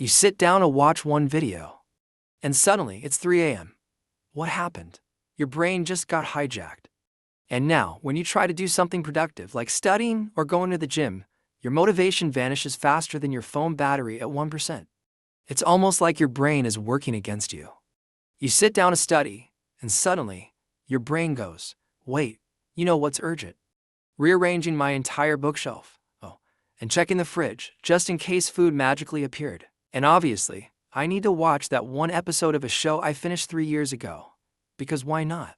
You sit down to watch one video, and suddenly it's 3 a.m. What happened? Your brain just got hijacked. And now, when you try to do something productive like studying or going to the gym, your motivation vanishes faster than your phone battery at 1%. It's almost like your brain is working against you. You sit down to study, and suddenly, your brain goes, wait, you know what's urgent? Rearranging my entire bookshelf. Oh, and checking the fridge, just in case food magically appeared. And obviously, I need to watch that one episode of a show I finished 3 years ago. Because why not?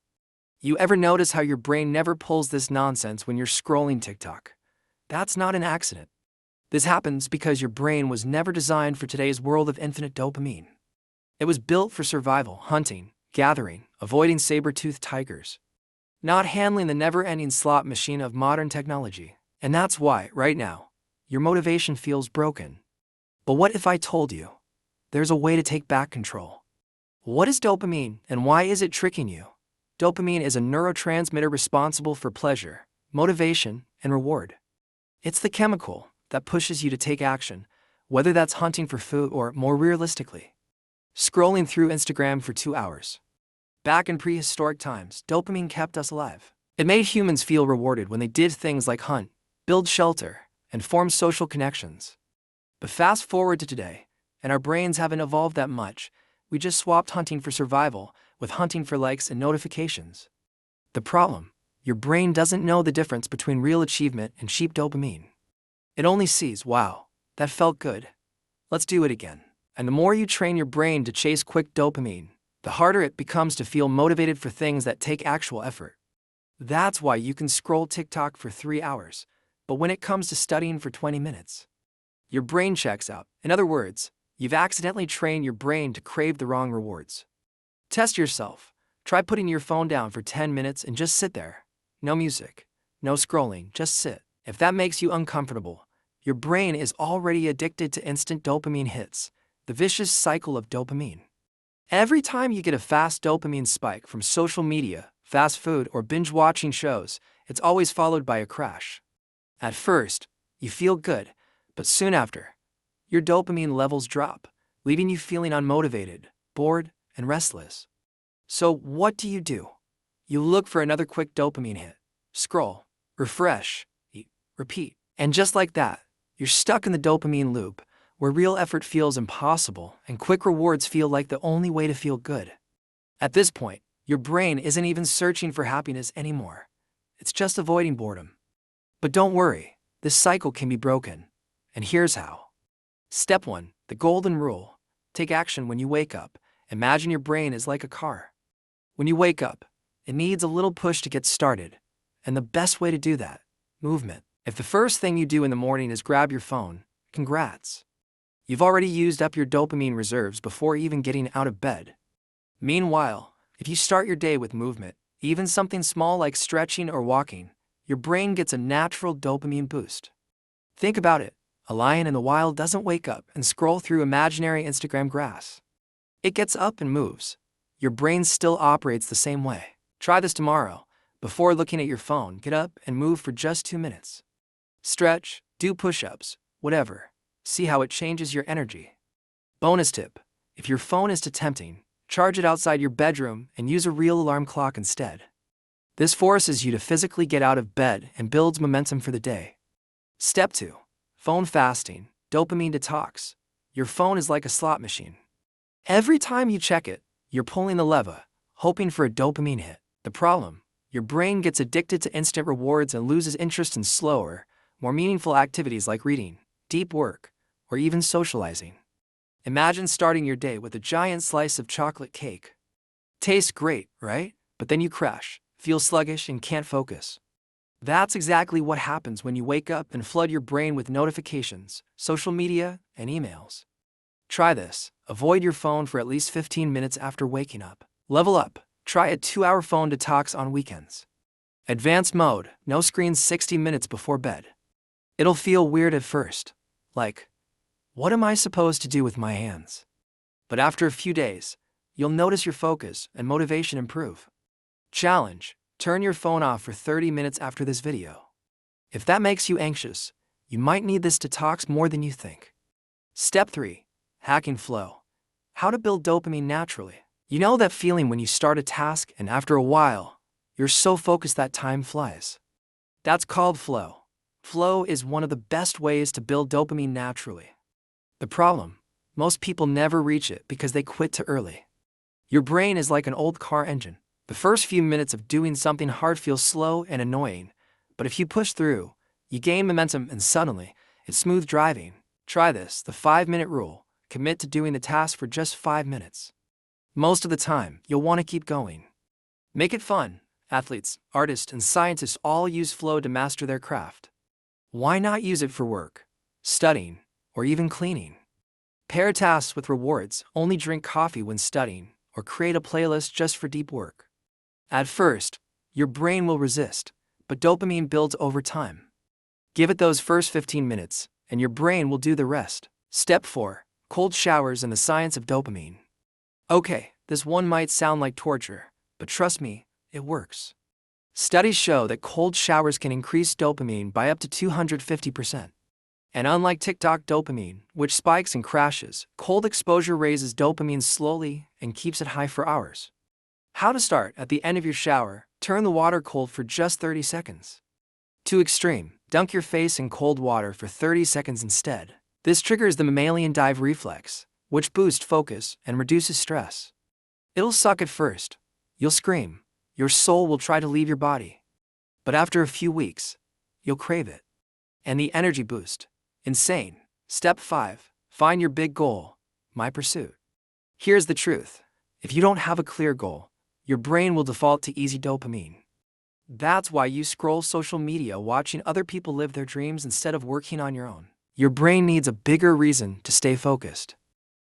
You ever notice how your brain never pulls this nonsense when you're scrolling TikTok? That's not an accident. This happens because your brain was never designed for today's world of infinite dopamine. It was built for survival, hunting, gathering, avoiding saber-toothed tigers, not handling the never-ending slot machine of modern technology. And that's why, right now, your motivation feels broken. But what if I told you there's a way to take back control? What is dopamine, and why is it tricking you? Dopamine is a neurotransmitter responsible for pleasure, motivation, and reward. It's the chemical that pushes you to take action, whether that's hunting for food or, more realistically, scrolling through Instagram for 2 hours. Back in prehistoric times, dopamine kept us alive. It made humans feel rewarded when they did things like hunt, build shelter, and form social connections. But fast forward to today, and our brains haven't evolved that much. We just swapped hunting for survival with hunting for likes and notifications. The problem: your brain doesn't know the difference between real achievement and cheap dopamine. It only sees, wow, that felt good. Let's do it again. And the more you train your brain to chase quick dopamine, the harder it becomes to feel motivated for things that take actual effort. That's why you can scroll TikTok for 3 hours, but when it comes to studying for 20 minutes, your brain checks out. In other words, you've accidentally trained your brain to crave the wrong rewards. Test yourself. Try putting your phone down for 10 minutes and just sit there. No music, no scrolling, just sit. If that makes you uncomfortable, your brain is already addicted to instant dopamine hits, the vicious cycle of dopamine. Every time you get a fast dopamine spike from social media, fast food, or binge-watching shows, it's always followed by a crash. At first, you feel good, but soon after, your dopamine levels drop, leaving you feeling unmotivated, bored, and restless. So what do? You look for another quick dopamine hit. Scroll, refresh, eat, repeat. And just like that, you're stuck in the dopamine loop, where real effort feels impossible and quick rewards feel like the only way to feel good. At this point, your brain isn't even searching for happiness anymore. It's just avoiding boredom. But don't worry, this cycle can be broken. And here's how. Step 1, the golden rule. Take action when you wake up. Imagine your brain is like a car. When you wake up, it needs a little push to get started. And the best way to do that, movement. If the first thing you do in the morning is grab your phone, congrats. You've already used up your dopamine reserves before even getting out of bed. Meanwhile, if you start your day with movement, even something small like stretching or walking, your brain gets a natural dopamine boost. Think about it. A lion in the wild doesn't wake up and scroll through imaginary Instagram grass. It gets up and moves. Your brain still operates the same way. Try this tomorrow. Before looking at your phone, get up and move for just 2 minutes. Stretch, do push-ups, whatever. See how it changes your energy. Bonus tip: if your phone is too tempting, charge it outside your bedroom and use a real alarm clock instead. This forces you to physically get out of bed and builds momentum for the day. Step 2. Phone fasting, dopamine detox. Your phone is like a slot machine. Every time you check it, you're pulling the lever, hoping for a dopamine hit. The problem: your brain gets addicted to instant rewards and loses interest in slower, more meaningful activities like reading, deep work, or even socializing. Imagine starting your day with a giant slice of chocolate cake. Tastes great, right? But then you crash, feel sluggish, and can't focus. That's exactly what happens when you wake up and flood your brain with notifications, social media, and emails. Try this. Avoid your phone for at least 15 minutes after waking up. Level up. Try a 2-hour phone detox on weekends. Advanced mode. No screens 60 minutes before bed. It'll feel weird at first. Like, what am I supposed to do with my hands? But after a few days, you'll notice your focus and motivation improve. Challenge: turn your phone off for 30 minutes after this video. If that makes you anxious, you might need this detox more than you think. Step 3. Hacking flow. How to build dopamine naturally. You know that feeling when you start a task and after a while, you're so focused that time flies? That's called flow. Flow is one of the best ways to build dopamine naturally. The problem? Most people never reach it because they quit too early. Your brain is like an old car engine. The first few minutes of doing something hard feel slow and annoying, but if you push through, you gain momentum and suddenly, it's smooth driving. Try this, the 5-minute rule. Commit to doing the task for just 5 minutes. Most of the time, you'll want to keep going. Make it fun. Athletes, artists, and scientists all use flow to master their craft. Why not use it for work, studying, or even cleaning? Pair tasks with rewards, only drink coffee when studying, or create a playlist just for deep work. At first, your brain will resist, but dopamine builds over time. Give it those first 15 minutes, and your brain will do the rest. Step 4. Cold showers and the science of dopamine. Okay, this one might sound like torture, but trust me, it works. Studies show that cold showers can increase dopamine by up to 250%. And unlike TikTok dopamine, which spikes and crashes, cold exposure raises dopamine slowly and keeps it high for hours. How to start? At the end of your shower, turn the water cold for just 30 seconds. Too extreme, dunk your face in cold water for 30 seconds instead. This triggers the mammalian dive reflex, which boosts focus and reduces stress. It'll suck at first. You'll scream. Your soul will try to leave your body. But after a few weeks, you'll crave it. And the energy boost. Insane. Step 5. Find your big goal. My pursuit. Here's the truth. If you don't have a clear goal, your brain will default to easy dopamine. That's why you scroll social media watching other people live their dreams instead of working on your own. Your brain needs a bigger reason to stay focused.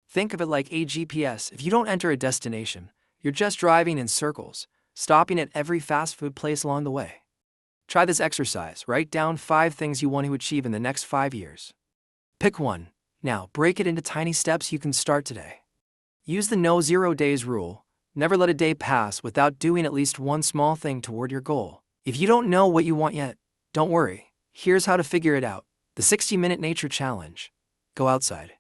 Think of it like a GPS. If you don't enter a destination, you're just driving in circles, stopping at every fast food place along the way. Try this exercise. Write down 5 things you want to achieve in the next 5 years. Pick one. Now, break it into tiny steps you can start today. Use the no 0 days rule. Never let a day pass without doing at least one small thing toward your goal. If you don't know what you want yet, don't worry. Here's how to figure it out. The 60-minute nature challenge. Go outside.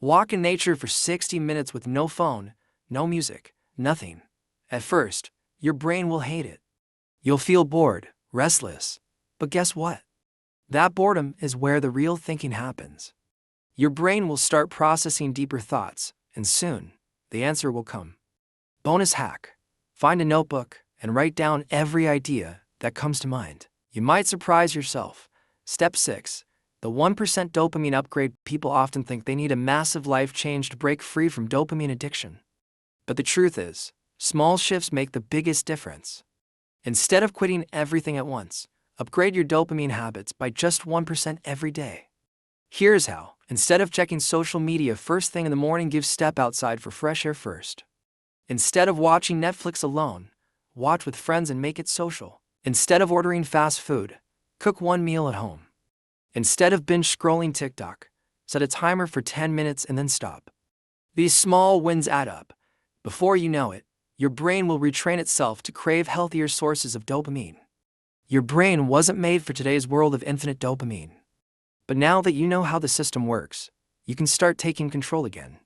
Walk in nature for 60 minutes with no phone, no music, nothing. At first, your brain will hate it. You'll feel bored, restless. But guess what? That boredom is where the real thinking happens. Your brain will start processing deeper thoughts, and soon, the answer will come. Bonus hack. Find a notebook and write down every idea that comes to mind. You might surprise yourself. Step 6. The 1% dopamine upgrade. People often think they need a massive life change to break free from dopamine addiction. But the truth is, small shifts make the biggest difference. Instead of quitting everything at once, upgrade your dopamine habits by just 1% every day. Here's how. Instead of checking social media first thing in the morning, step outside for fresh air first. Instead of watching Netflix alone, watch with friends and make it social. Instead of ordering fast food, cook one meal at home. Instead of binge scrolling TikTok, set a timer for 10 minutes and then stop. These small wins add up. Before you know it, your brain will retrain itself to crave healthier sources of dopamine. Your brain wasn't made for today's world of infinite dopamine. But now that you know how the system works, you can start taking control again.